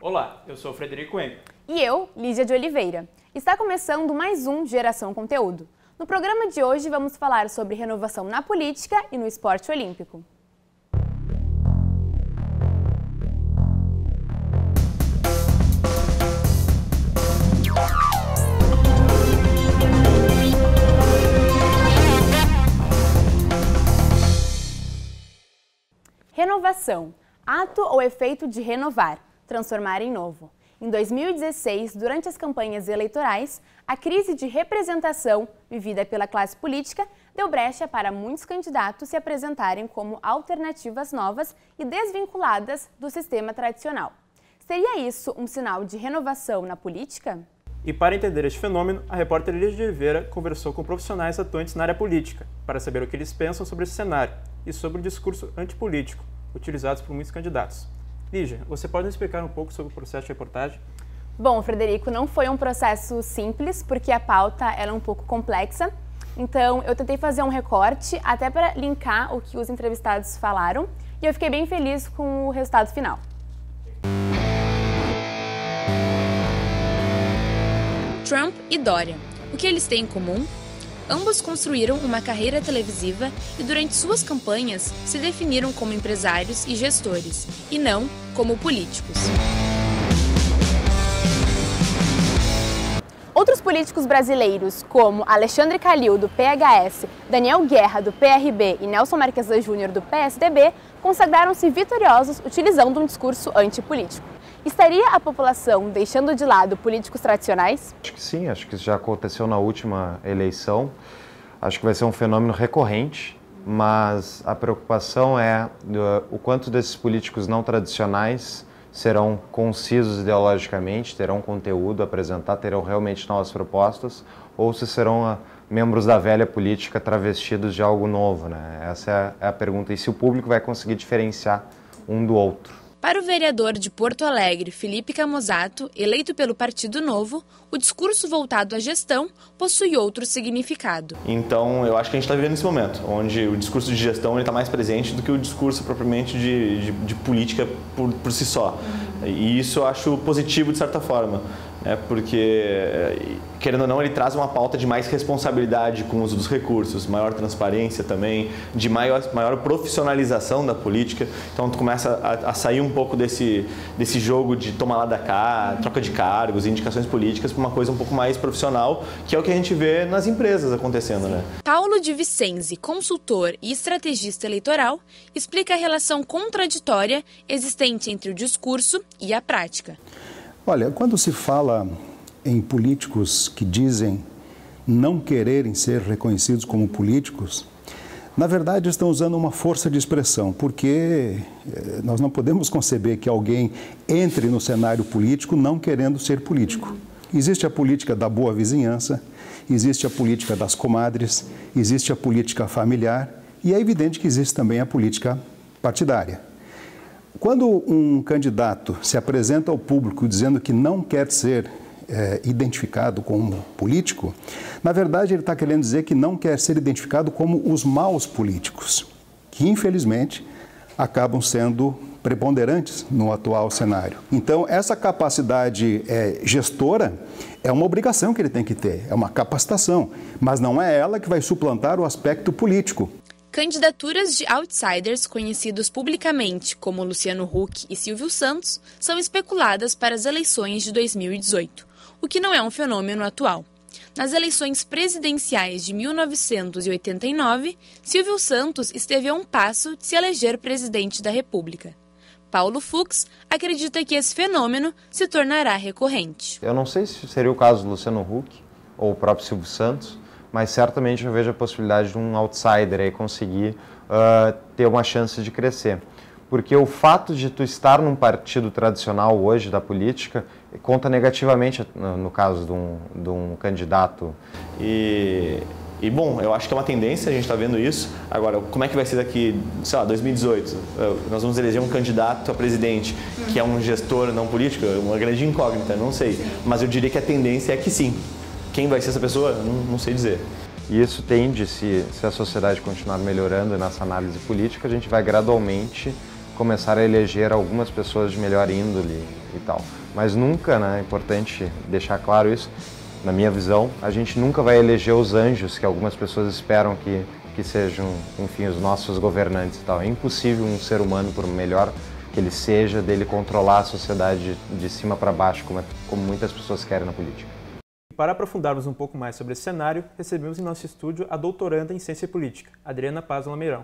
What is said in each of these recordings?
Olá, eu sou o Frederico Enga. E eu, Lídia de Oliveira. Está começando mais um Geração Conteúdo. No programa de hoje vamos falar sobre renovação na política e no esporte olímpico. Renovação. Ato ou efeito de renovar, transformar em novo. Em 2016, durante as campanhas eleitorais, a crise de representação vivida pela classe política deu brecha para muitos candidatos se apresentarem como alternativas novas e desvinculadas do sistema tradicional. Seria isso um sinal de renovação na política? E para entender este fenômeno, a repórter Lídia de Oliveira conversou com profissionais atuantes na área política para saber o que eles pensam sobre esse cenário e sobre o discurso antipolítico utilizados por muitos candidatos. Lígia, você pode nos explicar um pouco sobre o processo de reportagem? Bom, Frederico, não foi um processo simples, porque a pauta era um pouco complexa. Então, eu tentei fazer um recorte, até para linkar o que os entrevistados falaram, e eu fiquei bem feliz com o resultado final. Trump e Dória. O que eles têm em comum? Ambos construíram uma carreira televisiva e durante suas campanhas se definiram como empresários e gestores, e não como políticos. Outros políticos brasileiros, como Alexandre Calil, do PHS, Daniel Guerra, do PRB e Nelson Marquesa Júnior, do PSDB, consagraram-se vitoriosos utilizando um discurso antipolítico. Estaria a população deixando de lado políticos tradicionais? Acho que sim, acho que isso já aconteceu na última eleição. Acho que vai ser um fenômeno recorrente, mas a preocupação é o quanto desses políticos não tradicionais serão concisos ideologicamente, terão conteúdo a apresentar, terão realmente novas propostas, ou se serão membros da velha política travestidos de algo novo, né? Essa é a pergunta. E se o público vai conseguir diferenciar um do outro. Para o vereador de Porto Alegre, Felipe Camozato, eleito pelo Partido Novo, o discurso voltado à gestão possui outro significado. Então, eu acho que a gente está vivendo esse momento, onde o discurso de gestão está mais presente do que o discurso propriamente de política por si só. E isso eu acho positivo de certa forma. Porque, querendo ou não, ele traz uma pauta de mais responsabilidade com o uso dos recursos, maior transparência também, de maior profissionalização da política. Então, tu começa a sair um pouco desse jogo de toma lá da cá, troca de cargos, indicações políticas, para uma coisa um pouco mais profissional, que é o que a gente vê nas empresas acontecendo, né? Paulo de Vicenzi, consultor e estrategista eleitoral, explica a relação contraditória existente entre o discurso e a prática. Olha, quando se fala em políticos que dizem não quererem ser reconhecidos como políticos, na verdade estão usando uma força de expressão, porque nós não podemos conceber que alguém entre no cenário político não querendo ser político. Existe a política da boa vizinhança, existe a política das comadres, existe a política familiar e é evidente que existe também a política partidária. Quando um candidato se apresenta ao público dizendo que não quer ser identificado como político, na verdade ele está querendo dizer que não quer ser identificado como os maus políticos, que infelizmente acabam sendo preponderantes no atual cenário. Então, essa capacidade gestora é uma obrigação que ele tem que ter, é uma capacitação, mas não é ela que vai suplantar o aspecto político. Candidaturas de outsiders conhecidos publicamente como Luciano Huck e Silvio Santos são especuladas para as eleições de 2018, o que não é um fenômeno atual. Nas eleições presidenciais de 1989, Silvio Santos esteve a um passo de se eleger presidente da República. Paulo Fux acredita que esse fenômeno se tornará recorrente. Eu não sei se seria o caso do Luciano Huck ou o próprio Silvio Santos, mas certamente eu vejo a possibilidade de um outsider aí conseguir ter uma chance de crescer. Porque o fato de tu estar num partido tradicional hoje da política conta negativamente no caso de um candidato. E bom, eu acho que é uma tendência, a gente está vendo isso. Agora, como é que vai ser daqui, sei lá, 2018? Nós vamos eleger um candidato a presidente que é um gestor não político, uma grande incógnita, não sei. Mas eu diria que a tendência é que sim. Quem vai ser essa pessoa? Não sei dizer. E isso tende, se a sociedade continuar melhorando nessa análise política, a gente vai gradualmente começar a eleger algumas pessoas de melhor índole e tal. Mas nunca, né, é importante deixar claro isso, na minha visão, a gente nunca vai eleger os anjos que algumas pessoas esperam que sejam, enfim, os nossos governantes e tal. É impossível um ser humano, por melhor que ele seja, dele controlar a sociedade de cima para baixo, como muitas pessoas querem na política. Para aprofundarmos um pouco mais sobre esse cenário, recebemos em nosso estúdio a doutoranda em Ciência Política, Adriana Paz Lameirão.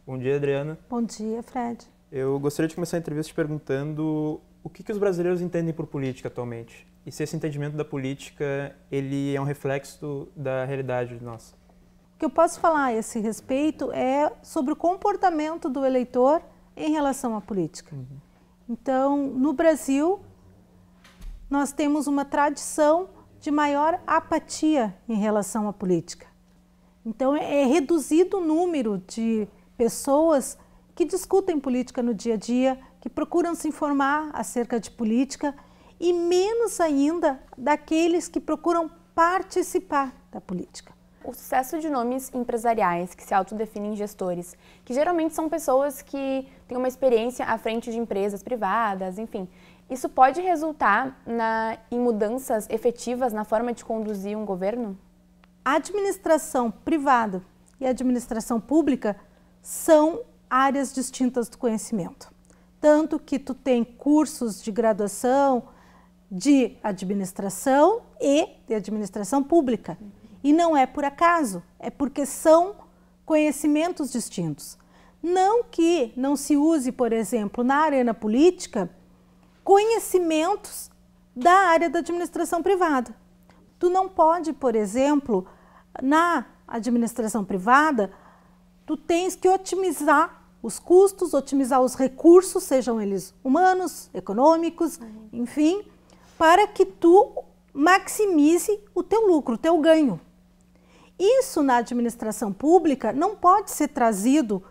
Bom dia, Adriana. Bom dia, Fred. Eu gostaria de começar a entrevista te perguntando o que os brasileiros entendem por política atualmente e se esse entendimento da política ele é um reflexo da realidade nossa. O que eu posso falar a esse respeito é sobre o comportamento do eleitor em relação à política. Então, no Brasil, nós temos uma tradição de maior apatia em relação à política. Então, é reduzido o número de pessoas que discutem política no dia a dia, que procuram se informar acerca de política e menos ainda daqueles que procuram participar da política. O sucesso de nomes empresariais que se autodefinem gestores, que geralmente são pessoas que têm uma experiência à frente de empresas privadas, enfim, isso pode resultar em mudanças efetivas na forma de conduzir um governo? A administração privada e a administração pública são áreas distintas do conhecimento. Tanto que tu tem cursos de graduação de administração e de administração pública. E não é por acaso, é porque são conhecimentos distintos. Não que não se use, por exemplo, na arena política, conhecimentos da área da administração privada. Tu não pode, por exemplo, na administração privada, tu tens que otimizar os custos, otimizar os recursos, sejam eles humanos, econômicos, enfim, para que tu maximize o teu lucro, o teu ganho. Isso na administração pública não pode ser trazido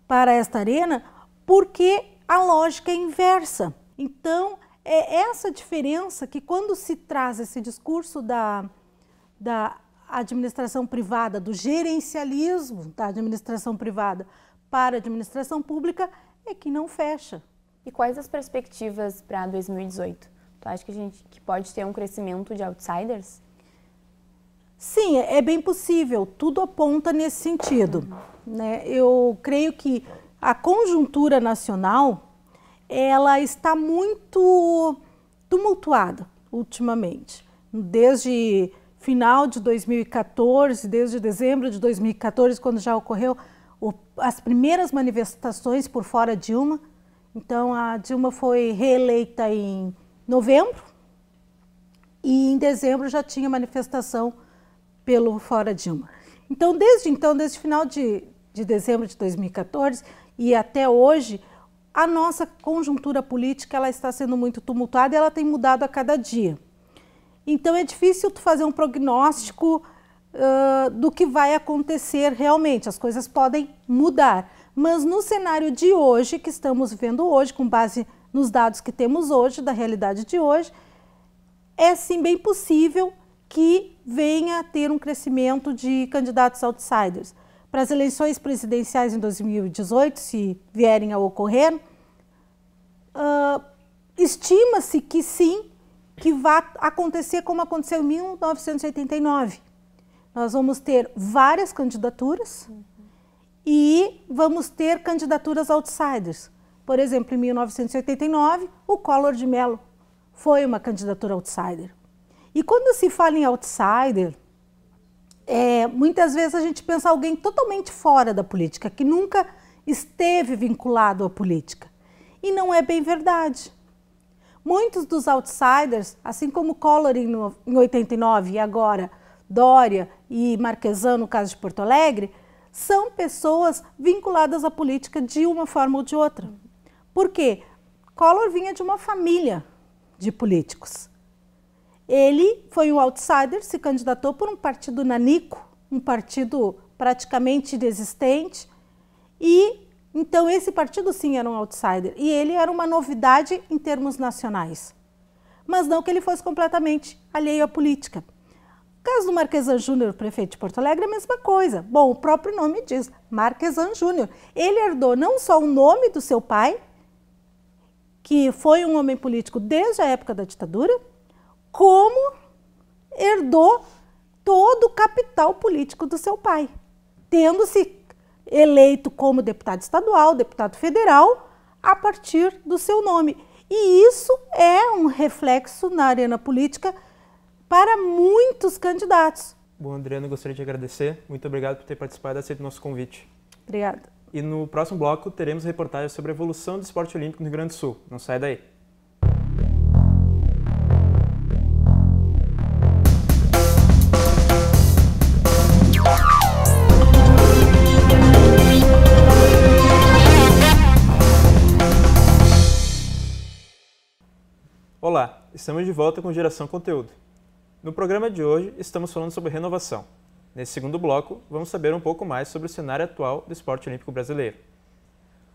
para esta arena porque a lógica é inversa. Então, é essa diferença que quando se traz esse discurso da administração privada, do gerencialismo da administração privada para a administração pública, é que não fecha. E quais as perspectivas para 2018? Tu acha que pode ter um crescimento de outsiders? Sim, é bem possível, tudo aponta nesse sentido. Né? Eu creio que a conjuntura nacional ela está muito tumultuada ultimamente. Desde final de 2014, desde dezembro de 2014, quando já ocorreu as primeiras manifestações por fora Dilma. Então, a Dilma foi reeleita em novembro e em dezembro já tinha manifestação pelo fora Dilma. Então, desde final de dezembro de 2014 e até hoje, a nossa conjuntura política ela está sendo muito tumultuada e ela tem mudado a cada dia. Então, é difícil tu fazer um prognóstico do que vai acontecer realmente. As coisas podem mudar. Mas no cenário de hoje, que estamos vivendo hoje, com base nos dados que temos hoje, da realidade de hoje, é sim bem possível que venha a ter um crescimento de candidatos outsiders. Para as eleições presidenciais em 2018, se vierem a ocorrer, estima-se que sim, que vai acontecer como aconteceu em 1989. Nós vamos ter várias candidaturas e vamos ter candidaturas outsiders. Por exemplo, em 1989, o Collor de Mello foi uma candidatura outsider. E quando se fala em outsider, muitas vezes a gente pensa em alguém totalmente fora da política, que nunca esteve vinculado à política. E não é bem verdade. Muitos dos outsiders, assim como Collor em 89 e agora Dória e Marquesan, no caso de Porto Alegre, são pessoas vinculadas à política de uma forma ou de outra. Por quê? Collor vinha de uma família de políticos. Ele foi um outsider, se candidatou por um partido nanico, um partido praticamente inexistente, e então esse partido sim era um outsider, e ele era uma novidade em termos nacionais. Mas não que ele fosse completamente alheio à política. caso do Marquesan Júnior, prefeito de Porto Alegre, é a mesma coisa. Bom, o próprio nome diz, Marquesan Júnior. Ele herdou não só o nome do seu pai, que foi um homem político desde a época da ditadura, como herdou todo o capital político do seu pai, tendo-se eleito como deputado estadual, deputado federal, a partir do seu nome. E isso é um reflexo na arena política para muitos candidatos. Bom, Adriana, gostaria de agradecer. Muito obrigado por ter participado e aceito o nosso convite. Obrigada. E no próximo bloco teremos reportagens sobre a evolução do esporte olímpico no Rio Grande do Sul. Não sai daí. Olá, estamos de volta com Geração Conteúdo. No programa de hoje estamos falando sobre renovação. Nesse segundo bloco, vamos saber um pouco mais sobre o cenário atual do esporte olímpico brasileiro.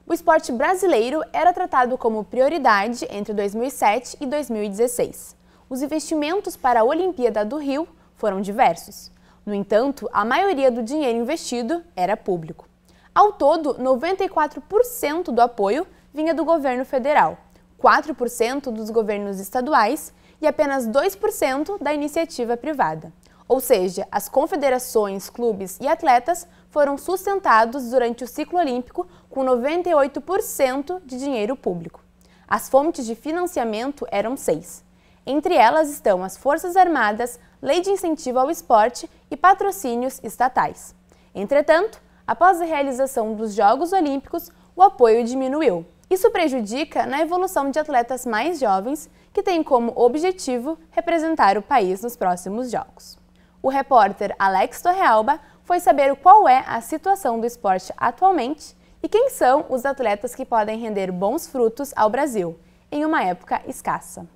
O esporte brasileiro era tratado como prioridade entre 2007 e 2016. Os investimentos para a Olimpíada do Rio foram diversos. No entanto, a maioria do dinheiro investido era público. Ao todo, 94% do apoio vinha do governo federal, 4% dos governos estaduais e apenas 2% da iniciativa privada. Ou seja, as confederações, clubes e atletas foram sustentados durante o ciclo olímpico com 98% de dinheiro público. As fontes de financiamento eram 6. Entre elas estão as Forças Armadas, Lei de Incentivo ao Esporte e patrocínios estatais. Entretanto, após a realização dos Jogos Olímpicos, o apoio diminuiu. Isso prejudica na evolução de atletas mais jovens que têm como objetivo representar o país nos próximos Jogos. O repórter Alex Torrealba foi saber qual é a situação do esporte atualmente e quem são os atletas que podem render bons frutos ao Brasil, em uma época escassa.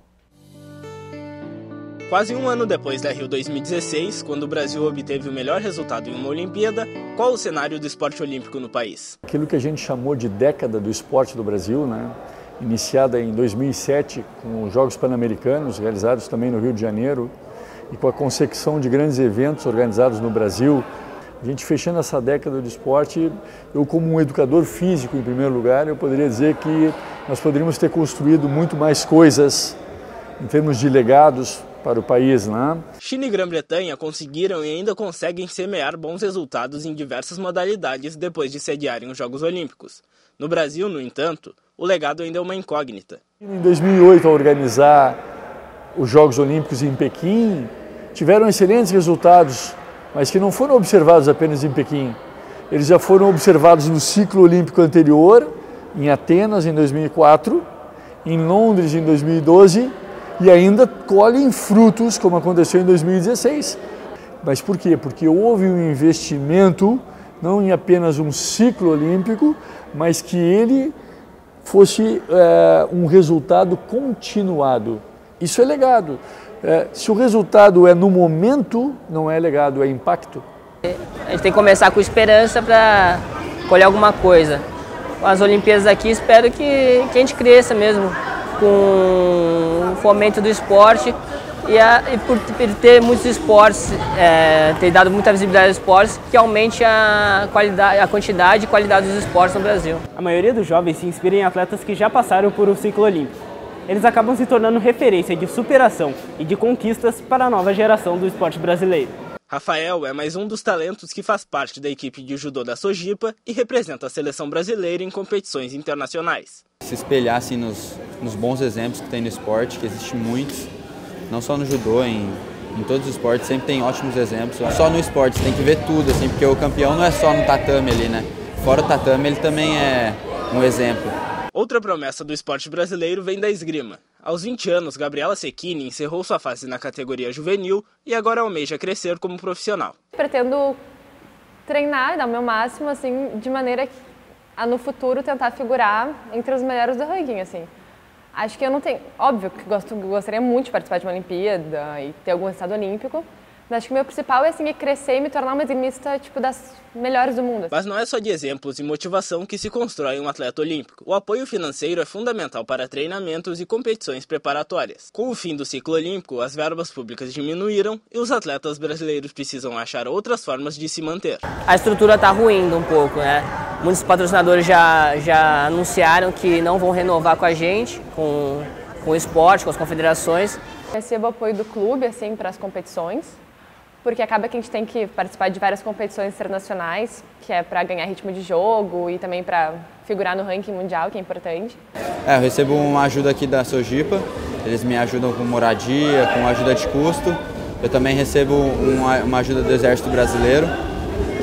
Quase um ano depois da Rio 2016, quando o Brasil obteve o melhor resultado em uma Olimpíada, qual o cenário do esporte olímpico no país? Aquilo que a gente chamou de década do esporte do Brasil, iniciada em 2007 com os Jogos Pan-Americanos, realizados também no Rio de Janeiro, e com a consecução de grandes eventos organizados no Brasil. A gente fechando essa década do esporte, eu como um educador físico em primeiro lugar, eu poderia dizer que nós poderíamos ter construído muito mais coisas em termos de legados para o país, China e Grã-Bretanha conseguiram e ainda conseguem semear bons resultados em diversas modalidades depois de sediarem os Jogos Olímpicos. No Brasil, no entanto, o legado ainda é uma incógnita. Em 2008, ao organizar os Jogos Olímpicos em Pequim, tiveram excelentes resultados, mas que não foram observados apenas em Pequim. Eles já foram observados no ciclo olímpico anterior, em Atenas em 2004, em Londres em 2012, e ainda colhem frutos, como aconteceu em 2016. Mas por quê? Porque houve um investimento, não em apenas um ciclo olímpico, mas que ele fosse um resultado continuado. Isso é legado. Se o resultado é no momento, não é legado, é impacto. A gente tem que começar com esperança para colher alguma coisa. As Olimpíadas aqui, espero que a gente cresça mesmo com o fomento do esporte e por ter muitos esportes, ter dado muita visibilidade aos esportes, que aumente a quantidade e qualidade dos esportes no Brasil. A maioria dos jovens se inspira em atletas que já passaram por um ciclo olímpico. Eles acabam se tornando referência de superação e de conquistas para a nova geração do esporte brasileiro. Rafael é mais um dos talentos que faz parte da equipe de judô da Sojipa e representa a seleção brasileira em competições internacionais. Se espelhar assim, nos bons exemplos que tem no esporte, que existem muitos, não só no judô, em todos os esportes, sempre tem ótimos exemplos. Só no esporte, você tem que ver tudo, assim, porque o campeão não é só no tatame ali, Fora o tatame, ele também é um exemplo. Outra promessa do esporte brasileiro vem da esgrima. Aos 20 anos, Gabriela Cecchini encerrou sua fase na categoria juvenil e agora almeja crescer como profissional. Pretendo treinar, dar o meu máximo, assim, de maneira a no futuro tentar figurar entre os melhores do ranking, assim. Acho que eu não tenho... Óbvio que gostaria muito de participar de uma Olimpíada e ter algum estado olímpico, Mas acho que o meu principal é, assim, é crescer e me tornar uma esgrimista, tipo, das melhores do mundo. Mas não é só de exemplos e motivação que se constrói um atleta olímpico. O apoio financeiro é fundamental para treinamentos e competições preparatórias. Com o fim do ciclo olímpico, as verbas públicas diminuíram e os atletas brasileiros precisam achar outras formas de se manter. A estrutura está ruindo um pouco, né? Muitos patrocinadores já anunciaram que não vão renovar com a gente, com o esporte, com as confederações. Recebo apoio do clube, assim, para as competições, porque acaba que a gente tem que participar de várias competições internacionais, que é para ganhar ritmo de jogo e também para figurar no ranking mundial, que é importante. Eu recebo uma ajuda aqui da Sojipa, eles me ajudam com moradia, com ajuda de custo. Eu também recebo uma ajuda do Exército Brasileiro,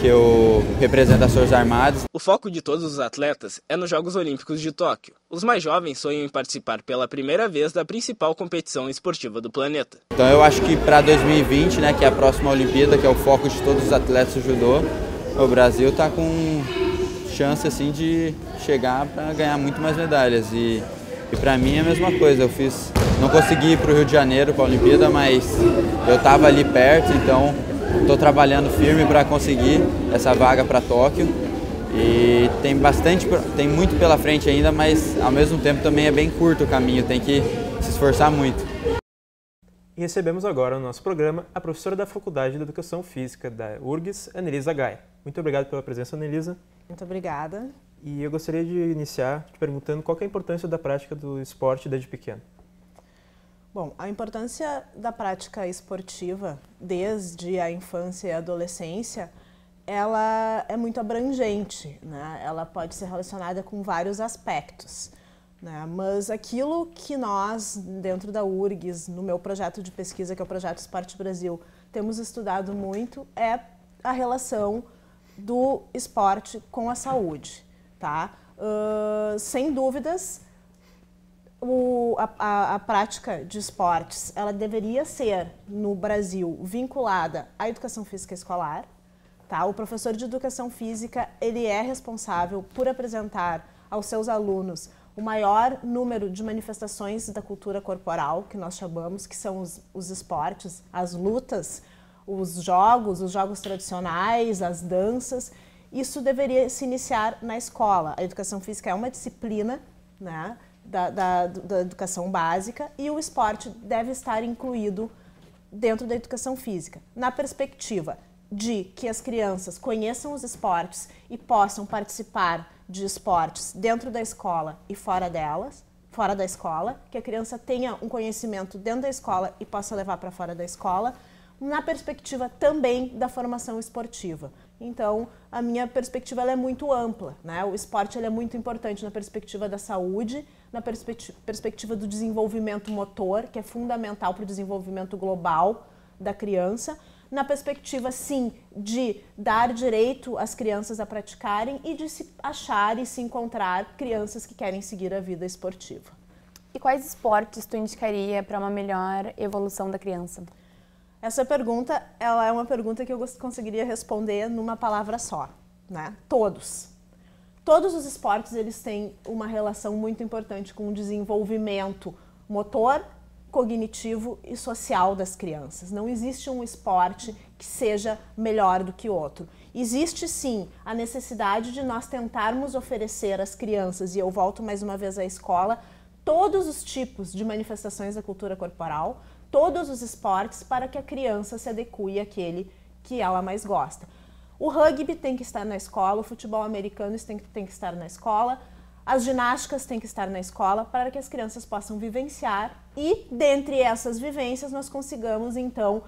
que eu represento as Forças Armadas. O foco de todos os atletas é nos Jogos Olímpicos de Tóquio. Os mais jovens sonham em participar pela primeira vez da principal competição esportiva do planeta. Então eu acho que para 2020, né, que é a próxima Olimpíada, que é o foco de todos os atletas do judô, o Brasil está com chance assim, de chegar para ganhar muito mais medalhas. E para mim é a mesma coisa, não consegui ir para o Rio de Janeiro para a Olimpíada, mas eu estava ali perto, então estou trabalhando firme para conseguir essa vaga para Tóquio e tem muito pela frente ainda, mas ao mesmo tempo também é bem curto o caminho, tem que se esforçar muito. E recebemos agora no nosso programa a professora da Faculdade de Educação Física da URGS, Anelisa Gaia. Muito obrigado pela presença, Anelisa. Muito obrigada. E eu gostaria de iniciar te perguntando qual que é a importância da prática do esporte desde pequeno. Bom, a importância da prática esportiva desde a infância e a adolescência, ela é muito abrangente, né? Ela pode ser relacionada com vários aspectos, né? Mas aquilo que nós, dentro da URGS, no meu projeto de pesquisa, que é o Projeto Esporte Brasil, temos estudado muito, é a relação do esporte com a saúde, tá? Sem dúvidas, a prática de esportes, ela deveria ser, no Brasil, vinculada à educação física escolar. Tá? O professor de educação física, ele é responsável por apresentar aos seus alunos o maior número de manifestações da cultura corporal, que nós chamamos, que são os esportes, as lutas, os jogos tradicionais, as danças. Isso deveria se iniciar na escola. A educação física é uma disciplina, né, da educação básica, e o esporte deve estar incluído dentro da educação física, na perspectiva de que as crianças conheçam os esportes e possam participar de esportes dentro da escola e fora da escola, que a criança tenha um conhecimento dentro da escola e possa levar para fora da escola, na perspectiva também da formação esportiva. Então, a minha perspectiva ela é muito ampla, né? O esporte ele é muito importante na perspectiva da saúde, na perspectiva do desenvolvimento motor, que é fundamental para o desenvolvimento global da criança, na perspectiva, sim, de dar direito às crianças a praticarem e de se achar e se encontrar crianças que querem seguir a vida esportiva. E quais esportes tu indicaria para uma melhor evolução da criança? Essa pergunta, ela é uma pergunta que eu conseguiria responder numa palavra só, né? Todos. Todos os esportes, eles têm uma relação muito importante com o desenvolvimento motor, cognitivo e social das crianças. Não existe um esporte que seja melhor do que outro. Existe, sim, a necessidade de nós tentarmos oferecer às crianças, e eu volto mais uma vez à escola, todos os tipos de manifestações da cultura corporal, todos os esportes, para que a criança se adeque àquele que ela mais gosta. O rugby tem que estar na escola, o futebol americano tem que estar na escola, as ginásticas têm que estar na escola para que as crianças possam vivenciar e, dentre essas vivências, nós consigamos, então,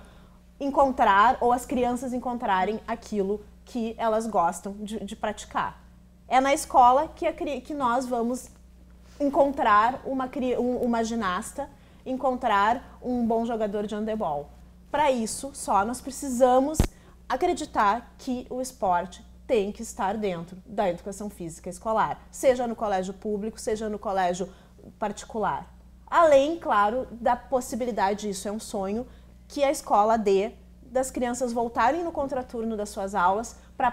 encontrar, ou as crianças encontrarem aquilo que elas gostam de praticar. É na escola que nós vamos encontrar uma ginasta, encontrar um bom jogador de handebol. Para isso, só nós precisamos acreditar que o esporte tem que estar dentro da educação física escolar, seja no colégio público, seja no colégio particular. Além, claro, da possibilidade, isso é um sonho, que a escola dê das crianças voltarem no contraturno das suas aulas para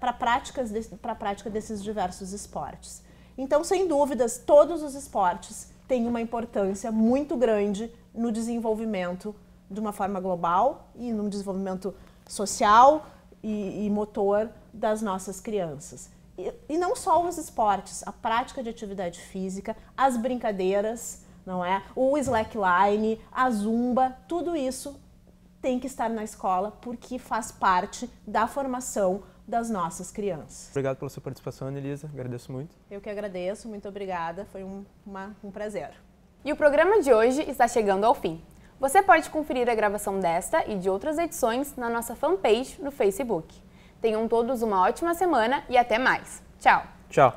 a prática desses diversos esportes. Então, sem dúvidas, todos os esportes têm uma importância muito grande no desenvolvimento de uma forma global e no desenvolvimento social e motor das nossas crianças. E não só os esportes, a prática de atividade física, as brincadeiras, não é? O slackline, a zumba, tudo isso tem que estar na escola porque faz parte da formação das nossas crianças. Obrigado pela sua participação, Anelisa. Agradeço muito. Eu que agradeço, muito obrigada. Foi um prazer. E o programa de hoje está chegando ao fim. Você pode conferir a gravação desta e de outras edições na nossa fanpage no Facebook. Tenham todos uma ótima semana e até mais. Tchau! Tchau!